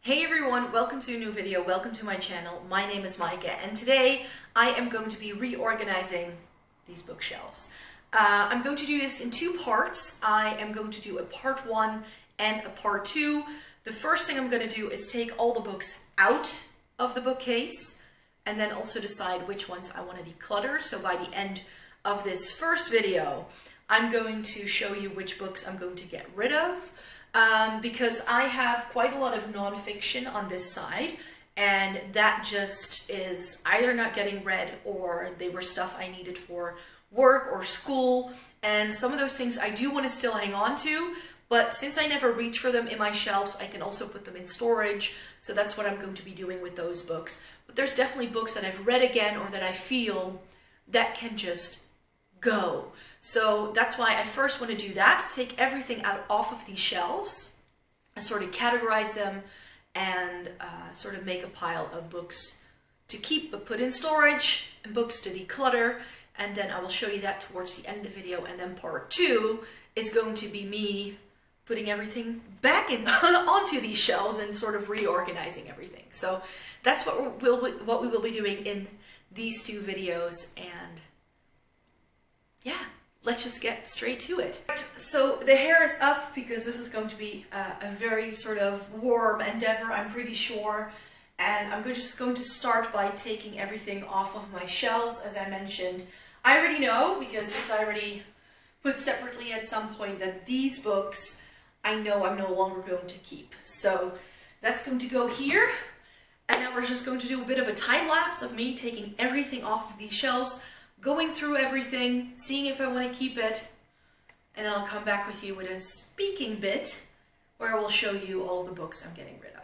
Hey everyone, welcome to a new video, welcome to my channel. My name is Maaike and today I am going to be reorganizing these bookshelves. I'm going to do this in two parts. I am going to do a part 1 and a part 2. The first thing I'm going to do is take all the books out of the bookcase and then also decide which ones I want to declutter. So by the end of this first video, I'm going to show you which books I'm going to get rid of. Because I have quite a lot of nonfiction on this side, and that just is either not getting read or they were stuff I needed for work or school, and some of those things I do want to still hang on to, but since I never reach for them in my shelves, I can also put them in storage, so that's what I'm going to be doing with those books. But there's definitely books that I've read again or that I feel that can just go. So that's why I first want to do that, take everything out off of these shelves and sort of categorize them and sort of make a pile of books to keep but put in storage and books to declutter, and then I will show you that towards the end of the video. And then part 2 is going to be me putting everything back in onto these shelves and sort of reorganizing everything. So that's what we will be doing in these two videos, and yeah, let's just get straight to it. So the hair is up because this is going to be a very sort of warm endeavor, I'm pretty sure. And I'm just going to start by taking everything off of my shelves, as I mentioned. I already know, because this I already put separately at some point, that these books I know I'm no longer going to keep. So that's going to go here. And now we're just going to do a bit of a time lapse of me taking everything off of these shelves, going through everything, seeing if I want to keep it, and then I'll come back with you with a speaking bit where I will show you all the books I'm getting rid of.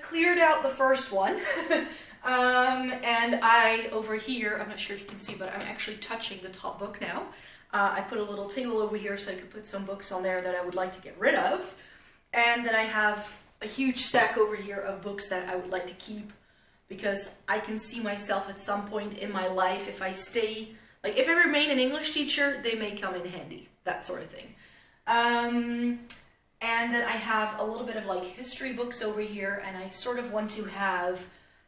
Cleared out the first one, and I, over here, I'm not sure if you can see, but I'm actually touching the top book now. I put a little table over here so I could put some books on there that I would like to get rid of, and then I have a huge stack over here of books that I would like to keep, because I can see myself at some point in my life, if I stay, like if I remain an English teacher, they may come in handy, that sort of thing. And then I have a little bit of like history books over here, and I sort of want to have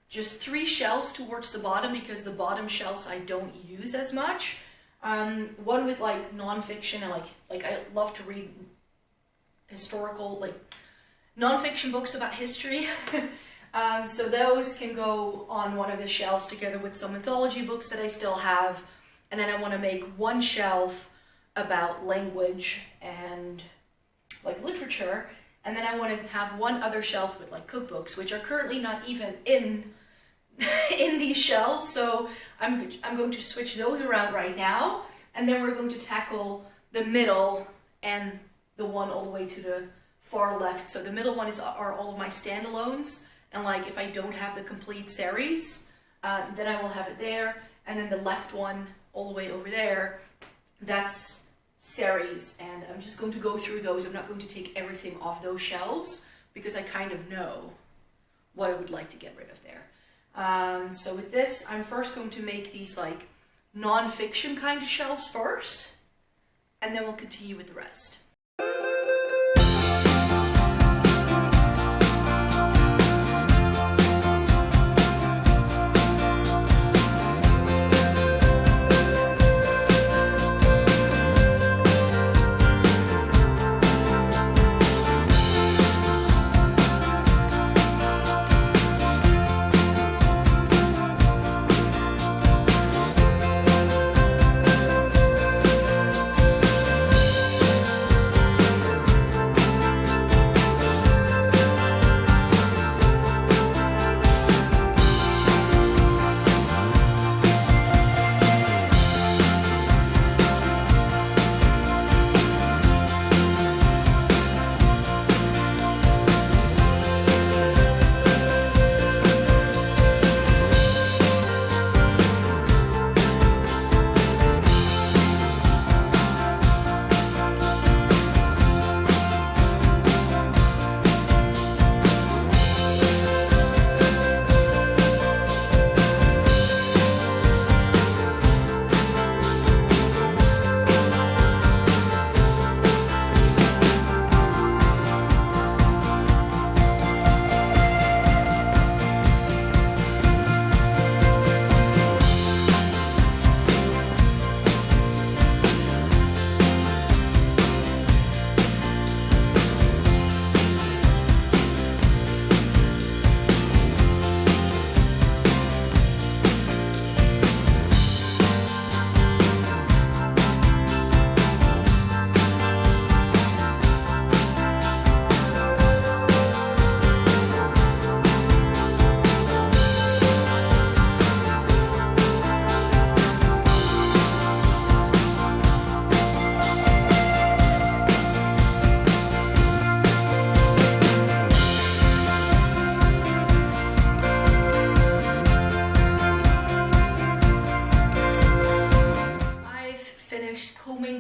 just 3 shelves towards the bottom, because the bottom shelves I don't use as much. One with like nonfiction, and like I love to read historical, like nonfiction books about history. So those can go on one of the shelves together with some anthology books that I still have. And then I want to make one shelf about language and like literature, and then I want to have one other shelf with like cookbooks, which are currently not even in in these shelves, so I'm going to switch those around right now, and then we're going to tackle the middle and the one all the way to the far left. So the middle one are all of my standalones, and like if I don't have the complete series, then I will have it there, and then the left one all the way over there, that's series, and I'm just going to go through those. I'm not going to take everything off those shelves because I kind of know what I would like to get rid of there. So with this, I'm first going to make these like non-fiction kind of shelves first, and then we'll continue with the rest.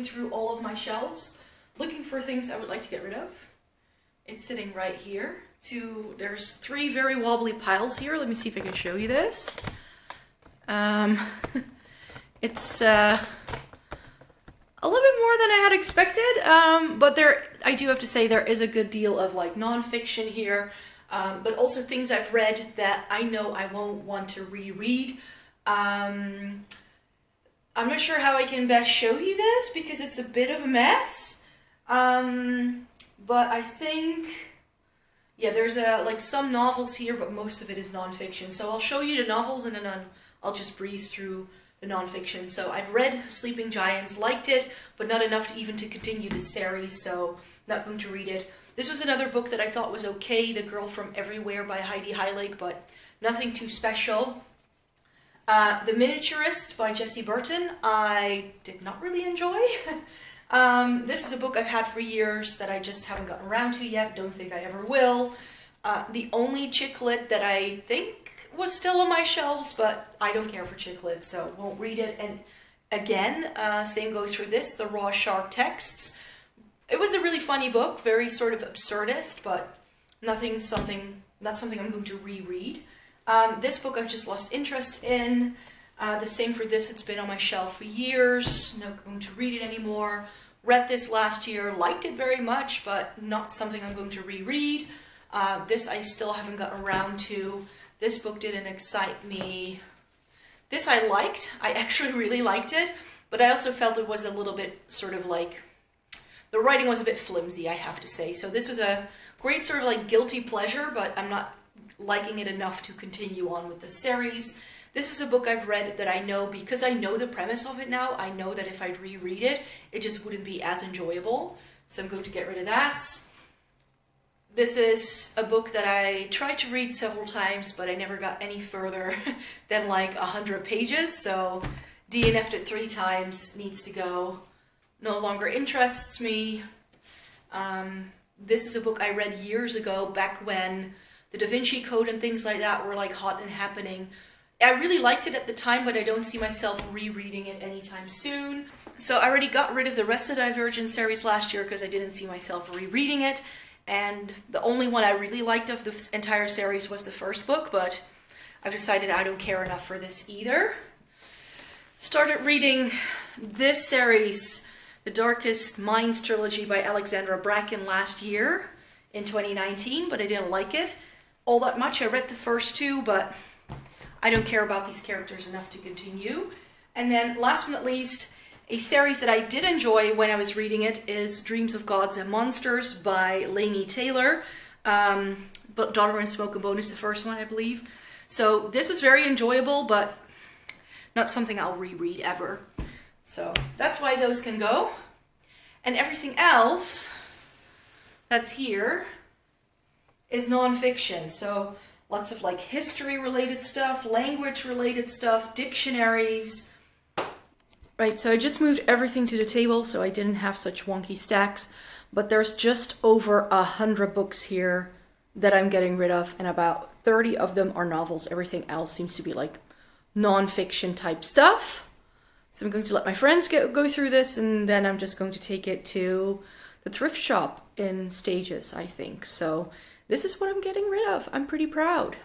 Through all of my shelves, looking for things I would like to get rid of. It's sitting right here. There's 3 very wobbly piles here. Let me see if I can show you this. It's a little bit more than I had expected, but I do have to say there is a good deal of like non-fiction here, but also things I've read that I know I won't want to reread. I'm not sure how I can best show you this because it's a bit of a mess, but I think, yeah, there's like some novels here, but most of it is nonfiction. So I'll show you the novels and then I'll just breeze through the nonfiction. So I've read Sleeping Giants, liked it, but not enough even to continue the series, so not going to read it. This was another book that I thought was okay, The Girl from Everywhere by Heidi Heilake, but nothing too special. The Miniaturist by Jessie Burton, I did not really enjoy. This is a book I've had for years that I just haven't gotten around to yet, don't think I ever will. The only chick lit that I think was still on my shelves, but I don't care for chick lit, so won't read it. And again, same goes for this, The Raw Shark Texts. It was a really funny book, very sort of absurdist, but not something I'm going to reread. This book I've just lost interest in. The same for this, it's been on my shelf for years, not going to read it anymore. Read this last year, liked it very much, but not something I'm going to reread. This I still haven't gotten around to. This book didn't excite me. This I liked, I actually really liked it, but I also felt it was a little bit sort of like, the writing was a bit flimsy, I have to say. So this was a great sort of like guilty pleasure, but I'm not liking it enough to continue on with the series. This is a book I've read that I know, because I know the premise of it now, I know that if I'd reread it, it just wouldn't be as enjoyable. So I'm going to get rid of that. This is a book that I tried to read several times, but I never got any further than like 100 pages, so DNF'd it 3 times, needs to go. No longer interests me. This is a book I read years ago, back when the Da Vinci Code and things like that were like hot and happening. I really liked it at the time, but I don't see myself rereading it anytime soon. So I already got rid of the rest of the Divergent series last year because I didn't see myself rereading it. And the only one I really liked of the entire series was the first book, but I've decided I don't care enough for this either. Started reading this series, The Darkest Minds trilogy by Alexandra Bracken, last year in 2019, but I didn't like it all that much. I read the first 2, but I don't care about these characters enough to continue. And then last but not least, a series that I did enjoy when I was reading it is Dreams of Gods and Monsters by Laini Taylor. But Daughter and Smoke and Bone is the first one, I believe. So this was very enjoyable, but not something I'll reread ever. So that's why those can go. And everything else that's here is non-fiction. So lots of like history related stuff, language related stuff, dictionaries. Right, so I just moved everything to the table so I didn't have such wonky stacks, but there's just over 100 books here that I'm getting rid of, and about 30 of them are novels. Everything else seems to be like non-fiction type stuff. So I'm going to let my friends go through this, and then I'm just going to take it to the thrift shop in stages, I think. So this is what I'm getting rid of. I'm pretty proud.